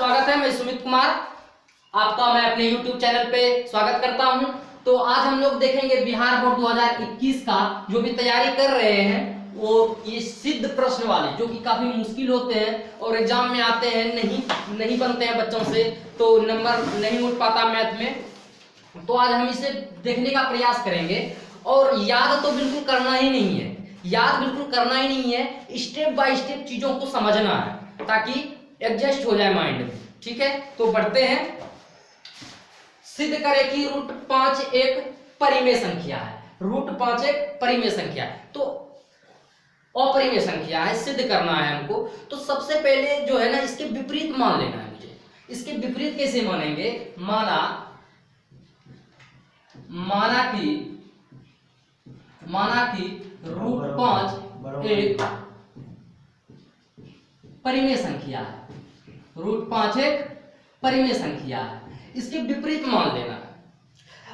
स्वागत है। मैं सुमित कुमार आपका मैं अपने YouTube चैनल पे स्वागत करता हूं। तो आज हम लोग देखेंगे बिहार बोर्ड 2021 का जो भी तैयारी कर रहे हैं वो ये सिद्ध प्रश्न वाले जो कि काफी मुश्किल होते हैं और एग्जाम में आते हैं, नहीं बनते हैं बच्चों से, तो नंबर नहीं उठ पाता मैथ में। तो आज हम इसे देखने का प्रयास करेंगे और याद तो बिल्कुल करना ही नहीं है, स्टेप बाय स्टेप चीजों को समझना है ताकि एडजस्ट हो जाए माइंड में। ठीक है, तो बढ़ते हैं। सिद्ध करें कि रूट 5 एक परिमेय संख्या है। रूट 5 एक परिमेय संख्या है, तो अपरिमेय संख्या है, सिद्ध करना है हमको। तो सबसे पहले जो है ना, इसके विपरीत मान लेना है मुझे। इसके विपरीत कैसे मानेंगे? माना कि रूट 5 एक परिमेय संख्या है। रूट 5 एक परिमेय संख्या है, इसके विपरीत मान लेना है।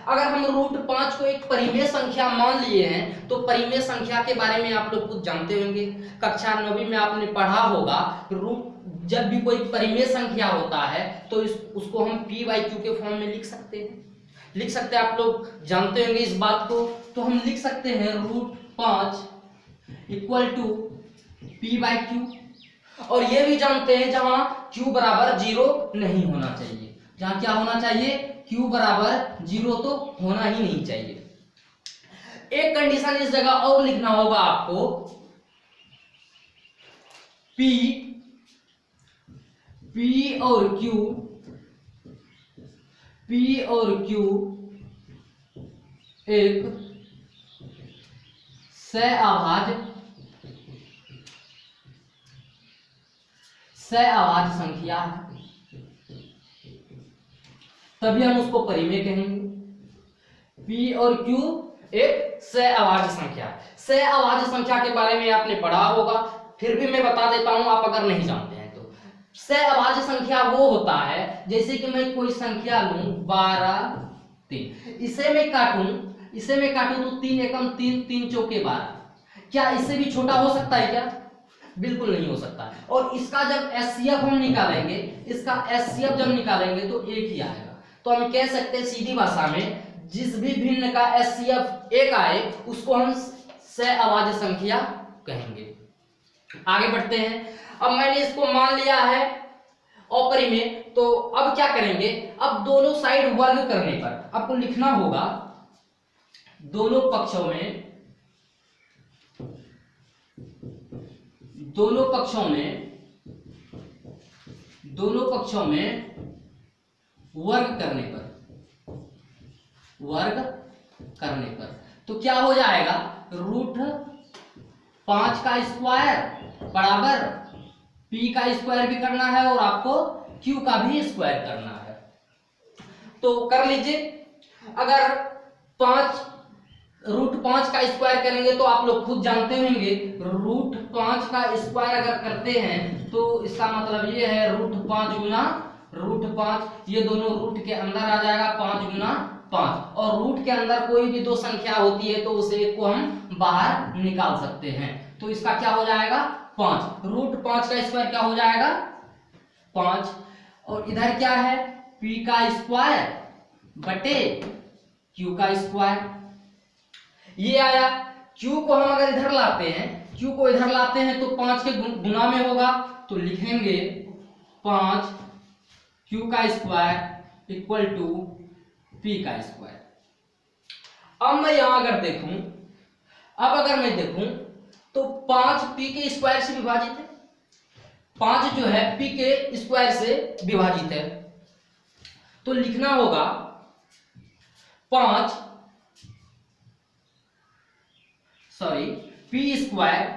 अगर हम रूट 5 को एक परिमेय संख्या मान लिए हैं तो परिमेय संख्या के बारे में आप लोग कुछ जानते होंगे। कक्षा 9वीं में आपने पढ़ा होगा, रूट जब भी कोई परिमेय संख्या होता है तो उसको हम p/q के फॉर्म में लिख सकते हैं। आप लोग जानते होंगे इस बात को। तो हम लिख सकते हैं रूट 5 इक्वल टू p/q। और ये भी जानते हैं जहां q बराबर 0 नहीं होना चाहिए। जहां क्या होना चाहिए? q बराबर 0 तो होना ही नहीं चाहिए। एक कंडीशन इस जगह और लिखना होगा आपको, p और q एक सहअभाज्य संख्या है, तभी हम उसको परिमेय कहेंगे। p और q एक सहअभाज्य संख्या है। सहअभाज्य संख्या के बारे में आपने पढ़ा होगा, फिर भी मैं बता देता हूं आप अगर नहीं जानते हैं तो। सहअभाज्य संख्या वो होता है जैसे कि मैं कोई संख्या लूं 12 3, इसे मैं काटूं तो 3 एकम 3 3 चौके 12। क्या इससे भी छोटा हो सकता है क्या? बिल्कुल नहीं हो सकता। और इसका जब एचसीएफ हम निकालेंगे, जब निकालेंगे तो एक ही आएगा। तो हम कह सकते हैं सीधी भाषा में, जिस भी भिन्न का एचसीएफ एक आए उसको हम सहअभाज्य संख्या कहेंगे। आगे बढ़ते हैं। अब मैंने इसको मान लिया है अपरिमेय, तो अब क्या करेंगे? अब दोनों साइड वर्ग करने पर आपको लिखना होगा दोनों पक्षों में वर्ग करने पर तो क्या हो जाएगा? रूट 5 का स्क्वायर बराबर p का स्क्वायर भी करना है और आपको q का भी स्क्वायर करना है। तो कर लीजिए। अगर रूट 5 का स्क्वायर करेंगे तो आप लोग खुद जानते होंगे, रूट 5 का स्क्वायर अगर करते हैं तो इसका मतलब ये है रूट 5 गुना रूट 5, ये दोनों रूट के अंदर आ जाएगा 5 गुना 5। और रूट के अंदर कोई भी दो संख्या होती है तो उसे एक को हम बाहर निकाल सकते हैं। तो इसका क्या हो जाएगा? 5। रूट 5 का स्क्वायर क्या हो जाएगा? 5। और इधर क्या है? p का स्क्वायर बटे q का स्क्वायर। ये आया। q को हम अगर इधर लाते हैं तो 5 के गुना में होगा, तो लिखेंगे 5 q का स्क्वायर इक्वल टू p का स्क्वायर। अब मैं यहां अगर मैं देखूं तो 5 p के स्क्वायर से विभाजित है। 5 जो है p के स्क्वायर से विभाजित है, तो लिखना होगा p स्क्वायर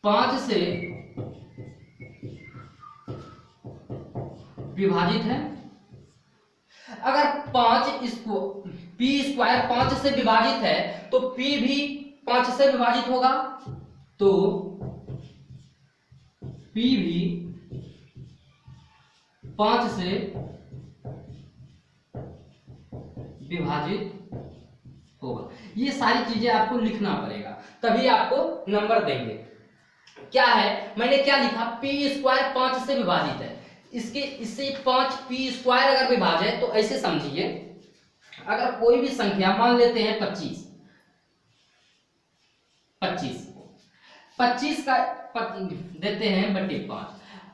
5 से विभाजित है। अगर p स्क्वायर 5 से विभाजित है तो p भी 5 से विभाजित होगा, तो p भी 5 से विभाजित होगा। ये सारी चीजें आपको लिखना पड़ेगा, तभी आपको नंबर देंगे। क्या है, मैंने क्या लिखा, पी स्क्वायर 5 से विभाजित है, इससे 5 पी स्क्वायर अगर विभाज्य है तो ऐसे समझिए, अगर कोई भी संख्या मान लेते हैं 25 का देते हैं बटे 5,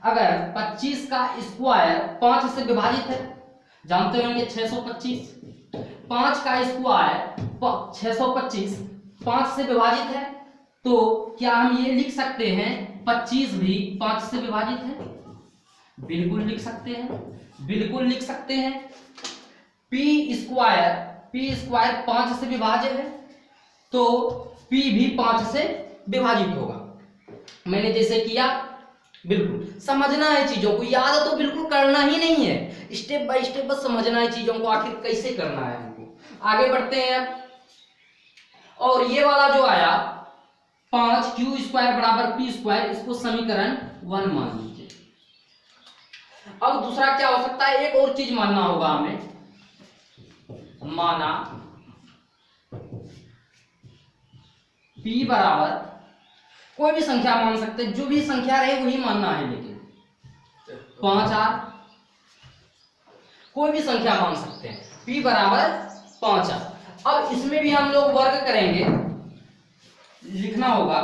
अगर 25 का स्क्वायर 5 से विभाजित है, जानते होंगे 625, 5 का स्क्वायर 625 5 से विभाजित है, तो क्या हम ये लिख सकते हैं 25 भी 5 से विभाजित है? बिल्कुल लिख सकते हैं, बिल्कुल लिख सकते हैं। पी स्क्वायर 5 से विभाज्य है, तो P भी 5 से विभाजित होगा। मैंने जैसे किया, बिल्कुल समझना है चीजों को, याद तो बिल्कुल करना ही नहीं है, स्टेप बाय स्टेप बस समझना है चीजों को, आखिर कैसे करना है हमको। आगे बढ़ते हैं अब, और ये वाला जो आया 5q स्क्वायर बराबर पी स्क्वायर, इसको समीकरण 1 मान लीजिए। अब दूसरा क्या हो सकता है, एक और चीज मानना होगा हमें, माना p बराबर कोई भी संख्या मान सकते हैं, जो भी संख्या रहे वही मानना है, लेकिन 5r कोई भी संख्या मान सकते हैं, p बराबर 5r। अब इसमें भी हम लोग वर्ग करेंगे, लिखना होगा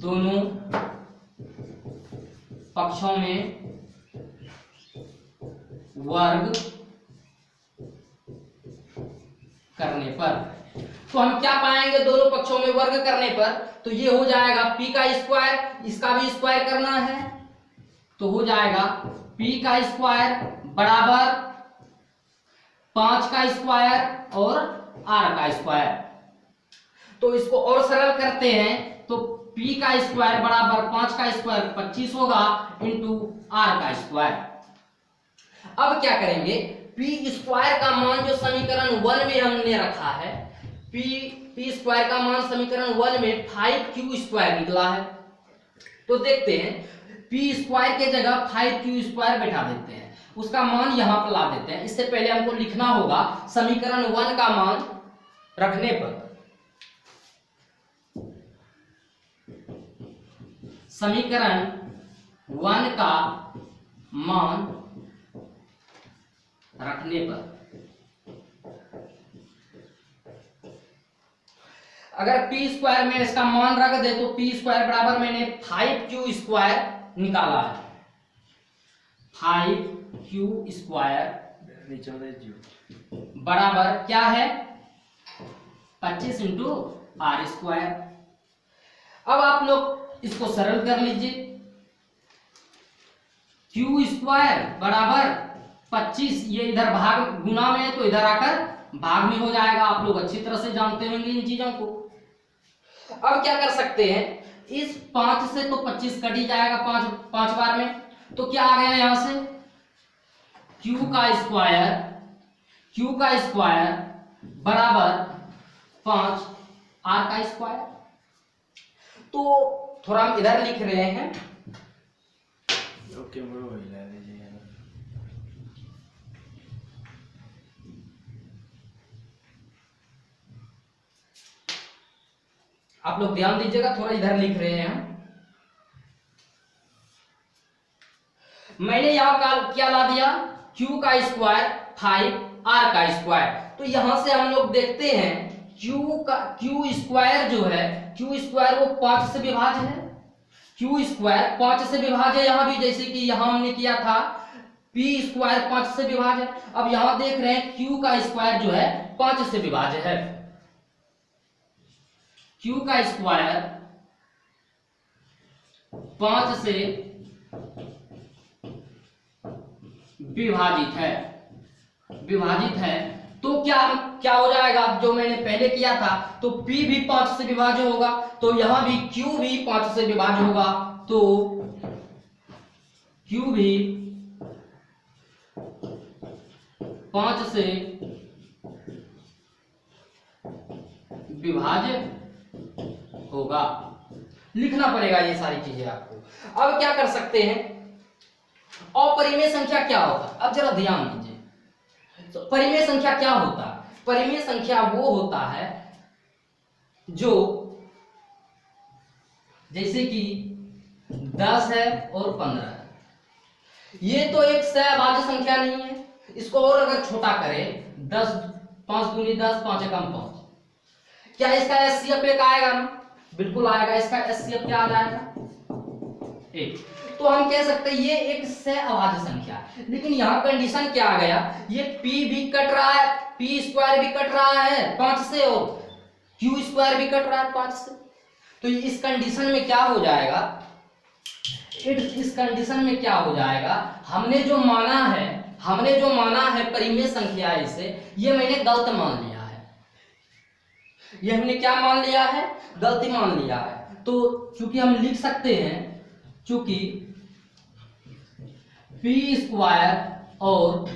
दोनों पक्षों में वर्ग करने पर, तो हम क्या पाएंगे, दोनों पक्षों में वर्ग करने पर तो ये हो जाएगा p का स्क्वायर, इसका भी स्क्वायर करना है, तो हो जाएगा p का स्क्वायर बराबर 5 का स्क्वायर और r का स्क्वायर। तो इसको और सरल करते हैं, तो p का स्क्वायर बराबर 5 का स्क्वायर 25 होगा इंटू r का स्क्वायर। अब क्या करेंगे, p स्क्वायर का मान जो समीकरण 1 में हमने रखा है, p स्क्वायर का मान समीकरण 1 में 5q स्क्वायर निकला है, तो देखते हैं p स्क्वायर के जगह 5q स्क्वायर बैठा देते हैं, उसका मान यहां पर ला देते हैं। इससे पहले हमको लिखना होगा समीकरण 1 का मान रखने पर, समीकरण 1 का मान रखने पर, अगर p स्क्वायर में इसका मान रख दे तो p स्क्वायर बराबर मैंने 5q स्क्वायर निकाला है, 5q स्क्वायर बराबर क्या है 25 इंटू आर स्क्वायर। अब आप लोग इसको सरल कर लीजिए, q स्क्वायर बराबर 25, ये इधर भाग गुना में है तो इधर आकर भाग में हो जाएगा, आप लोग अच्छी तरह से जानते होंगे इन चीजों को। अब क्या कर सकते हैं, इस 5 से तो 25 कट ही जाएगा 5 बार में, तो क्या आ गया यहां से q का स्क्वायर बराबर 5 r का स्क्वायर। तो थोड़ा हम इधर लिख रहे हैं, ओके आप लोग ध्यान दीजिएगा, थोड़ा इधर लिख रहे हैं हम। मैंने यहां क्या ला दिया, q का स्क्वायर 5 r का स्क्वायर, तो यहां से हम लोग देखते हैं q स्क्वायर जो है, q स्क्वायर वो 5 से विभाज्य है, q स्क्वायर 5 से विभाज्य, यहां भी जैसे कि यहां हमने किया था p स्क्वायर 5 से विभाज्य है। अब यहां देख रहे हैं q का स्क्वायर जो है 5 से विभाज्य है, q का स्क्वायर 5 से विभाजित है, तो क्या हो जाएगा, जो मैंने पहले किया था, तो p भी 5 से विभाज्य होगा, तो यहां भी q भी 5 से विभाज्य होगा, तो q भी 5 से विभाज्य होगा। लिखना पड़ेगा ये सारी चीजें आपको। अब क्या कर सकते हैं, अपरिमेय संख्या क्या होता है, अब जरा ध्यान दीजिए। तो परिमेय संख्या क्या होता है, परिमेय संख्या वो होता है जो जैसे कि 10 है और 15 है, ये तो एक सहअभाज्य संख्या नहीं है। इसको और अगर छोटा करें 10, 5 दूनी 10, 5 एकम 5, क्या इसका एचसीएफ एक आएगा ना? बिल्कुल आएगा। इसका एचसीएफ क्या आ जाएगा? 1। तो हम कह सकते हैं ये एक सहअभाज्य संख्या है। लेकिन यहाँ कंडीशन क्या आ गया, ये p भी कट रहा है, p स्क्वायर भी कट रहा है 5 से और q स्क्वायर भी कट रहा है 5 से। तो इस कंडीशन में क्या हो जाएगा, इस कंडीशन में क्या हो जाएगा, हमने जो माना है परिमेय संख्या इसे, ये मैंने गलत मान लिया है। ये हमने क्या मान लिया है? गलती मान लिया है। तो चूंकि हम लिख सकते हैं, चूंकि p स्क्वायर और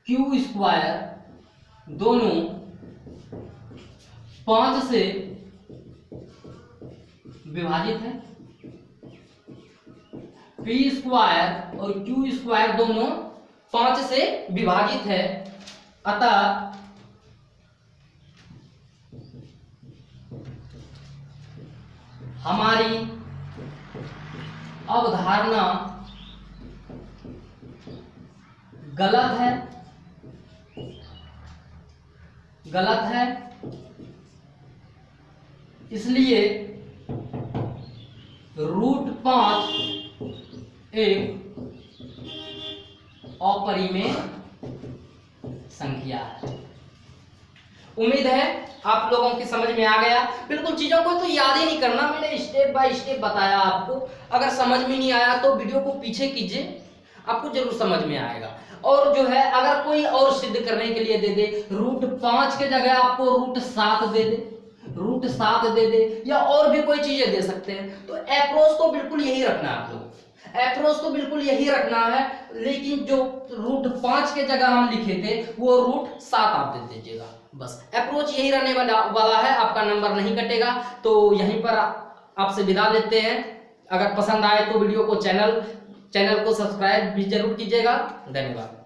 q स्क्वायर दोनों 5 से विभाजित है, p स्क्वायर और q स्क्वायर दोनों 5 से विभाजित है, अतः हमारी अवधारणा गलत है। इसलिए √5 एक अपरिमेय संख्या है। उम्मीद है आप लोगों की समझ में आ गया। बिल्कुल चीजों को तो याद ही नहीं करना, मैंने स्टेप बाय स्टेप बताया आपको। अगर समझ में नहीं आया तो वीडियो को पीछे कीजिए, आपको जरूर समझ में आएगा। और जो है अगर कोई और सिद्ध करने के लिए दे दे, √5 के जगह आपको √7 दे दे, या और भी कोई चीजें दे सकते हैं, तो अप्रोच तो बिल्कुल यही रखना है। आप लोग अप्रोच तो बिल्कुल यही रखना है, लेकिन जो √5 के जगह हम लिखे थे वो √7 आप दे दीजिएगा। बस अप्रोच यही रहने वाला है, आपका नंबर नहीं कटेगा। तो यहीं पर आपसे विदा लेते हैं। अगर पसंद आए तो वीडियो को चैनल को सब्सक्राइब भी जरूर कीजिएगा। धन्यवाद।